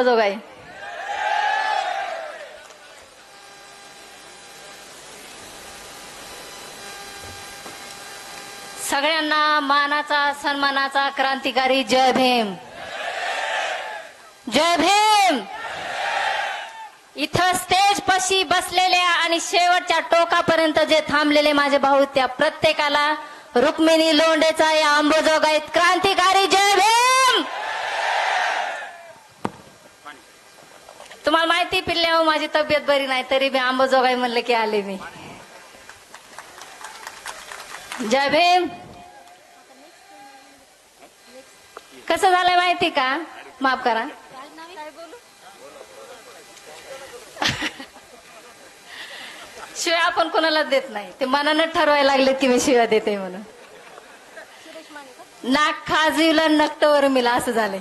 जोगाई सगळ्यांना मानाचा सन्मानाचा क्रांतिकारी जय भीम. जय भीम. इथं स्टेज पशी बसलेल्या आणि शेवटच्या टोकापर्यंत जे थांबलेले माझे भाऊ त्या प्रत्येकाला रुक्मिणी लोंढेचा या अंबाजोगाईत क्रांतिकारी जय भीम. तुम्हाला माहिती पिल्ल्या माझी तब्येत बरी नाही तरी मी अंबाजोगाई म्हणलं की आले मी. जय भीम. कसं झालंय माहिती का? माफ करा. शिवाय आपण कोणाला देत नाही ते मनानं ठरवायला लागले की मी शिव्या देते म्हणून. नाक खाजीवलं नक्तवर मिला असं झालंय.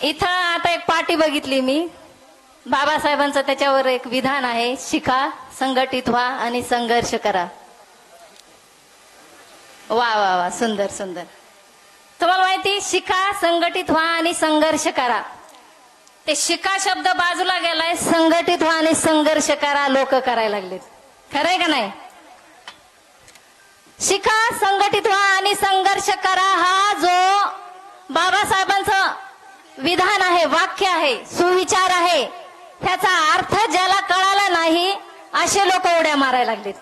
इथं आता एक पाटी बघितली मी बाबासाहेबांचं त्याच्यावर एक विधान आहे शिका संघटित व्हा आणि संघर्ष करा. वा वा वा सुंदर सुंदर. तुम्हाला माहिती शिका संघटित व्हा आणि संघर्ष करा. ते शिका शब्द बाजूला गेलाय संघटित व्हा आणि संघर्ष करा लोक करायला लागलेत. खरंय का नाही? शिका संघटित व्हा आणि संघर्ष करा हा जो बाबासाहेबांचं विधान आहे वाक्य आहे सुविचार आहे त्याचा अर्थ ज्याला कळाला नाही असे लोक उड्या मारायला लागलेत.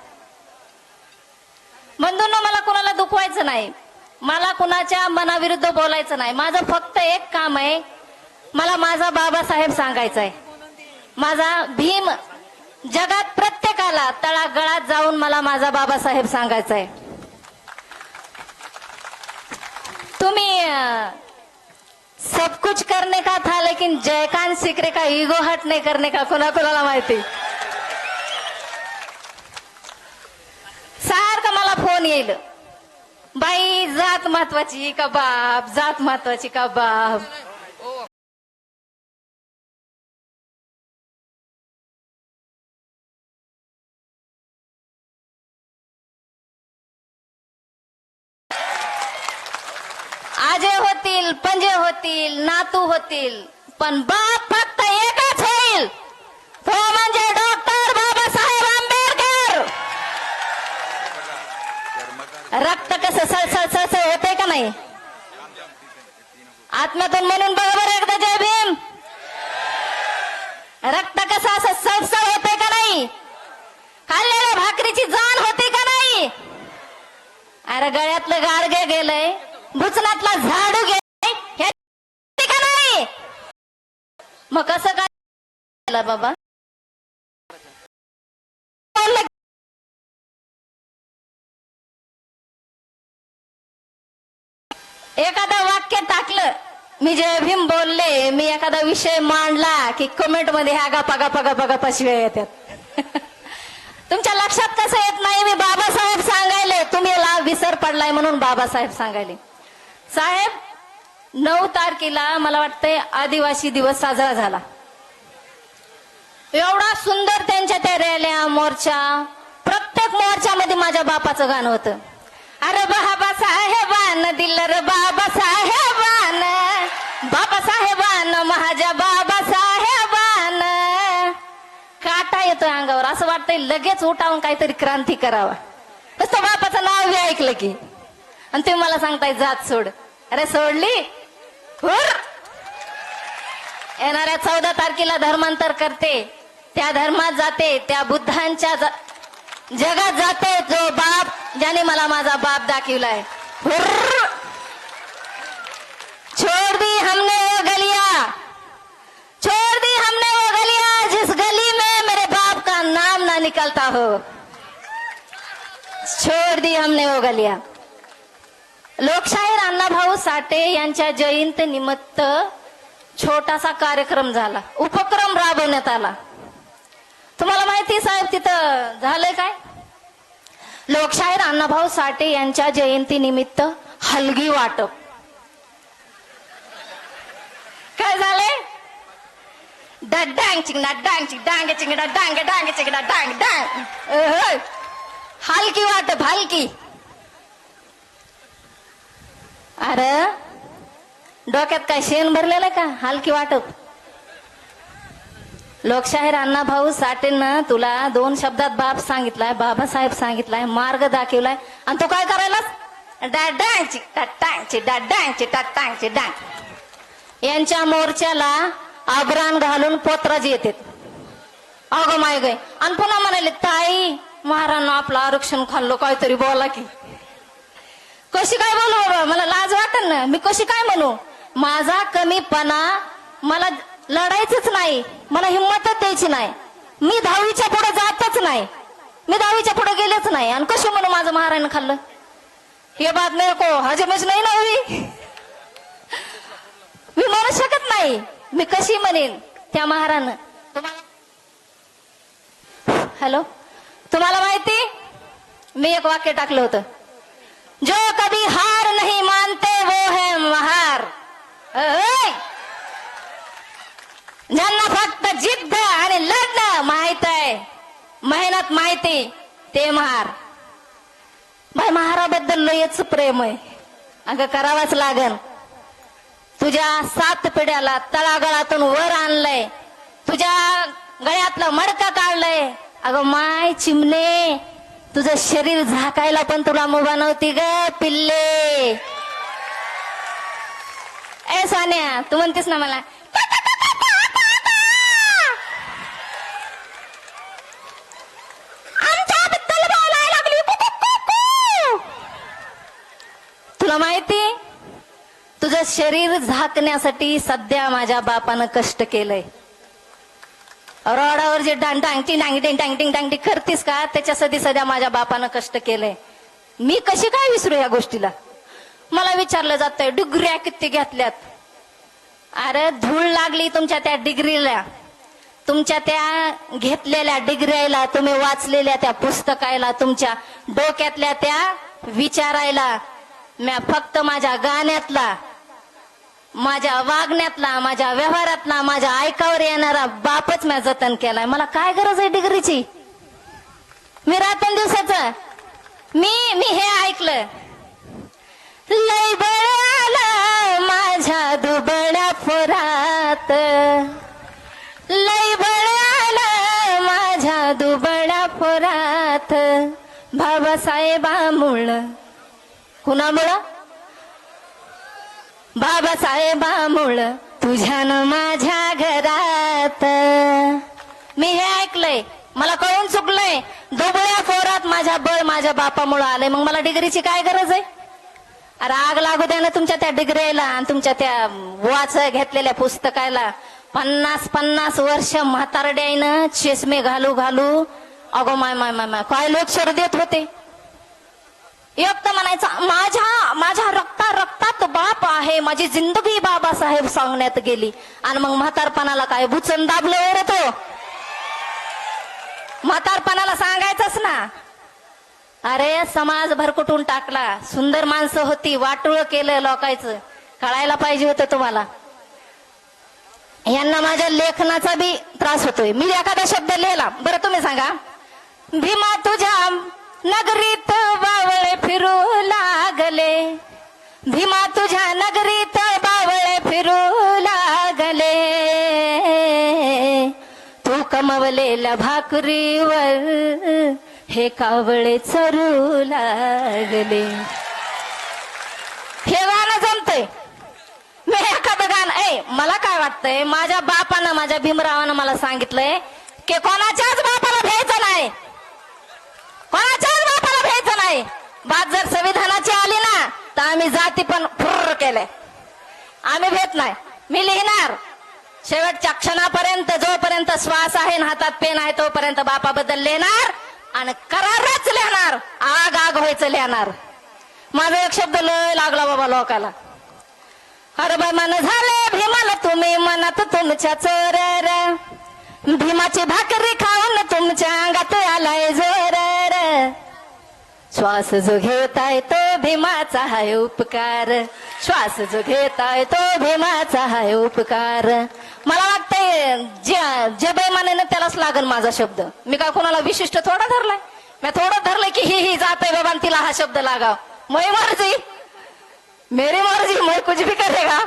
बंधूंनो मला कुणाला दुखवायचं नाही मला कुणाच्या मनाविरुद्ध बोलायचं नाही. माझं फक्त एक काम आहे मला माझा बाबासाहेब सांगायचा आहे. माझा भीम जगात प्रत्येकाला तळागळात जाऊन मला माझा बाबासाहेब सांगायचा आहे. तुम्ही सब कुछ करने का था लेकिन जयकांत सिकरे का ईगो हट नहीं करने का कोणाला माहिती. सारखा मला फोन येईल बाई जात महत्वाची का बाप जात महत्वाची का बाप. आजे होतील पंजे होतील नातू होतील पण बाप फक्त एकच होईल तो म्हणजे डॉक्टर बाबासाहेब आंबेडकर. रक्त कसं सळसळ होते का नाही आत्म्यातून म्हणून बरोबर एकदा जय भीम. रक्त कसं असं सळसळ होते का नाही खाल्लेल्या भाकरीची जाण होते का नाही. अरे गळ्यातलं गाडगे गेलंय भुचनातला झाडू घे का नाही. मग कसं काय बाबा एखादं वाक्य टाकलं मी जय भीम बोलले मी एखादा विषय मांडला की कमेंट मध्ये ह्या गपा गपा गपा गपा शिवाय येतात. तुमच्या लक्षात कसं येत नाही मी बाबासाहेब सांगायले तुम्ही विसर पडलाय म्हणून बाबासाहेब सांगायले. साहेब 9 तारखेला मला वाटतंय आदिवासी दिवस साजरा झाला. एवढा सुंदर त्यांच्या त्या रॅल्या मोर्चा प्रत्येक मोर्चामध्ये माझ्या बापाचं गाणं होतं. अरे बाबासाहेबान दिल रे बाबासाहेबान बाबासाहेबान माझ्या बाबासाहेबान. काटा येतोय अंगावर असं वाटतंय लगेच उठावून काहीतरी क्रांती करावा. नुसतं बापाचं नाव बी ऐकलं की आणि तुम्ही मला सांगताय जात सोड. अरे सोडली येणाऱ्या 14 तारखेला धर्मांतर करते त्या धर्मात जाते त्या बुद्धांच्या जगात जाते जो बाप ज्याने मला माझा बाप दाखवलाय. छोड़ दी हमने वो गलियां छोड़ दी हमने वो गलियां जिस गली में मेरे बाप का नाम ना निकलता हो. छोड़ दी हमने वो गलियां. लोकशाहीर अण्णाभाऊ साठे यांच्या जयंती निमित्त छोटासा कार्यक्रम झाला उपक्रम राबवण्यात आला. तुम्हाला माहिती साहेब तिथं झालंय काय लोकशाहीर अण्णाभाऊ साठे यांच्या जयंती निमित्त हलगी वाटप. काय झालंय डांग चिंगडा डांग चिंग डांग चिंगडा डांग डांग चिंगडा डांग डांग हलकी वाटप हलकी. अरे डोक्यात काय शेण भरलेलं का हलकी वाटप? लोकशाहीर अण्णा भाऊ साठेंना तुला 2 शब्दात बाप सांगितलाय, बाबासाहेब सांगितलाय, मार्ग दाखवलाय, आणि तू काय करायलास? डाडांची टाटांची डाडांची टाटांची डांग. यांच्या मोर्चाला आभरण घालून पोतराज येतात. अगं माय गे. आणि पुन्हा म्हणाले ताई महाराज आपलं आरक्षण खाल्लं, काहीतरी बोला की. कशी काय बोलू बाबा, मला लाज वाटेल ना. मी कशी काय म्हणू? माझा कमीपणा, मला लढायचंच नाही, मला हिंमतच द्यायची नाही. मी 10वीच्या पुढे जातच नाही, मी 10वीच्या पुढे गेलेच नाही. आणि कशी म्हणू माझं महाराजनं खाल्लं? हे बात नाही को हजमच नाही ना हवी. मी म्हणू शकत नाही. मी कशी म्हणेन त्या महारानं? हॅलो, तुम्हाला माहिती मी एक वाक्य टाकलं होतं, जो कभी हार नहीं मानते वो है महार. ज्यांना फक्त जिद्द आणि लढणं माहित आहे, मेहनत माहिती, ते महार. बाई महाराबद्दल लयच प्रेम आहे. अगं करावाच लागन. तुझ्या 7 पिढ्याला तळागळातून वर आणलंय, तुझ्या गळ्यातलं मडकं काढलंय. अगं माय चिमणे, तुझं शरीर झाकायला पण तुला मुभा नव्हती ग पिल्ले. ए सोन्या, तू म्हणतेस ना मला आमच्याबद्दल बोलायला लागली. तुला माहिती, तुझं शरीर झाकण्यासाठी सध्या माझ्या बापानं कष्ट केलंय. रोडावर जे डांगटिंग डांगटिंग डांगटिंग डांगटिंग करतीस का, त्याच्यासाठी सध्या माझ्या बापानं कष्ट केलंय. मी कशी काय विसरू या गोष्टीला? मला विचारलं जातंय डिग्र्या किती घेतल्यात. अरे धूळ लागली तुमच्या त्या डिग्रीला, तुमच्या त्या घेतलेल्या डिग्र्याला, तुम्ही वाचलेल्या त्या पुस्तकाला, तुमच्या डोक्यातल्या त्या विचारायला. म्या फक्त माझ्या गाण्यातला, माझ्या वागण्यातला, माझ्या व्यवहारातला, माझ्या ऐकावर येणारा बापच म्या जतन केलाय. मला काय गरज आहे डिग्रीची? मी रात्रंदिवसाचं मी हे ऐकलं. लय बळ आलं माझ्या दुबळ्या पोरात, लय बळ आलं माझ्या दुबळ्या पोरात. बाबासाहेबामुळं. कुणामुळं? बाबासाहेबामुळं तुझ्यानं माझ्या घरात. मी हे ऐकलंय, मला कळून चुकलंय. दुबळ्या पोरात माझ्या बळ माझ्या बापामुळं आलंय. मग मला डिग्रीची काय गरज आहे? अरे आग लागू द्या ना तुमच्या त्या डिग्रीला आणि तुमच्या त्या वाच घेतलेल्या पुस्तकाला. 50-50 वर्ष म्हातारड्यानं चष्मे घालू घालू अगो माय माय माय माय काय लेक्चर देत होते. एक तर म्हणायचं माझ्या रक्तात बाप आहे, माझी जिंदगी बाबासाहेब सांगण्यात गेली. आणि मग म्हातारपणाला काय भुचन दाबलं रे तो? म्हातारपणाला सांगायचंच ना. अरे समाज भरकुटून टाकला, सुंदर माणसं होती, वाटुळ केलं लोकांचं. कळायला पाहिजे होतं तुम्हाला. यांना माझ्या लेखनाचा बी त्रास होतोय. मी एखादा शब्द लिहिला, बरं तुम्ही सांगा. भीमा तुझ्या नगरीत बावळे फिरू लागले, भीमा तुझ्या नगरीत बावळे फिरू लागले. तू कमवलेल्या भाकरीवर हे कावळे चरू लागले. हे गाणं जमतंय. मी एखादं गाणं मला काय वाटतंय, माझ्या बापानं, माझ्या भीमरावानं मला सांगितलंय की कोणाच्याच बापाला भ्यायचं नाही, कोणाच्याच बापाला भ्यायचं नाही. बात जर संविधानाची आली ना तर आम्ही जाती पण फुर्र केले, आम्ही भेट नाही. मी लिहिणार शेवटच्या क्षणापर्यंत, जोपर्यंत श्वास आहे हातात पेन आहे तोपर्यंत बापाबद्दल लिहिणार आणि करारच लिहिणार. आग आग व्हायचं लिहिणार. माझा एक शब्द लय लागला बाबा लोकाला. अरे बाय मन झाले भीमाला तुम्ही मनात तुमच्या चोर, भीमाची भाकरी खाऊन तुमच्या अंगात आलाय जोर. श्वास जो घेताय तो भीमाचा हाय उपकार, श्वास जो घेताय तो भीमाचा हाय उपकार. मला वाटतंय जे बेमाने त्यालाच लागल माझा शब्द. मी काय कोणाला विशिष्ट थोडा धरलाय? मी थोडं धरलंय की ही जाते बाबा तिला हा शब्द लागाव. मै मर्जी मेरी मर्जी, मैं कुछ भी करेगा.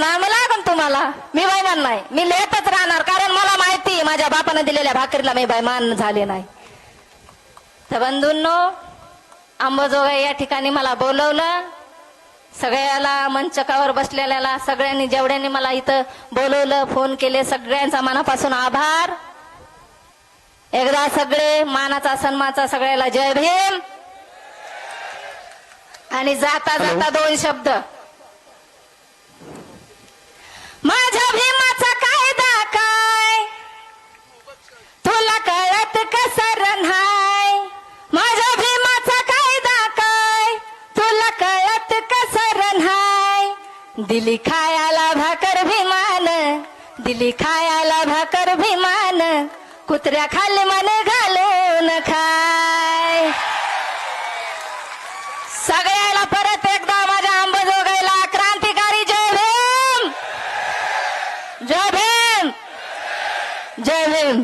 नाही मी लागन तुम्हाला. मी बैमान नाही, मी लेतच राहणार, कारण मला माहिती आहे माझ्या बापानं दिलेल्या भाकरीला मी बैमान झाले नाही. तर बंधूंनो, अंबाजोगाई या ठिकाणी मला बोलवलं, सगळ्याला मंचकावर बसलेल्याला सगळ्यांनी जेवढ्यांनी मला इथं बोलवलं, फोन केले, सगळ्यांचा मनापासून आभार. एकदा सगळे मानाचा सन्मानाचा सगळ्याला जय भीम. आणि जाता जाता दोन शब्द. माझ्या भीमाचा कायदा काय तुला कळत कसं रन्हाय. माझ्या भीमाचा कायदा काय तुला कळत कसं रन्हाय. दिली खायाला भाकर भीमान, दिली खायाला भाकर भीमान, कुत्र्या खाली मन घालून खाय. सगळ्याला परत एकदा माझ्या अंबाजोगाईला क्रांतिकारी जय भीम, जय भीम, जय भीम.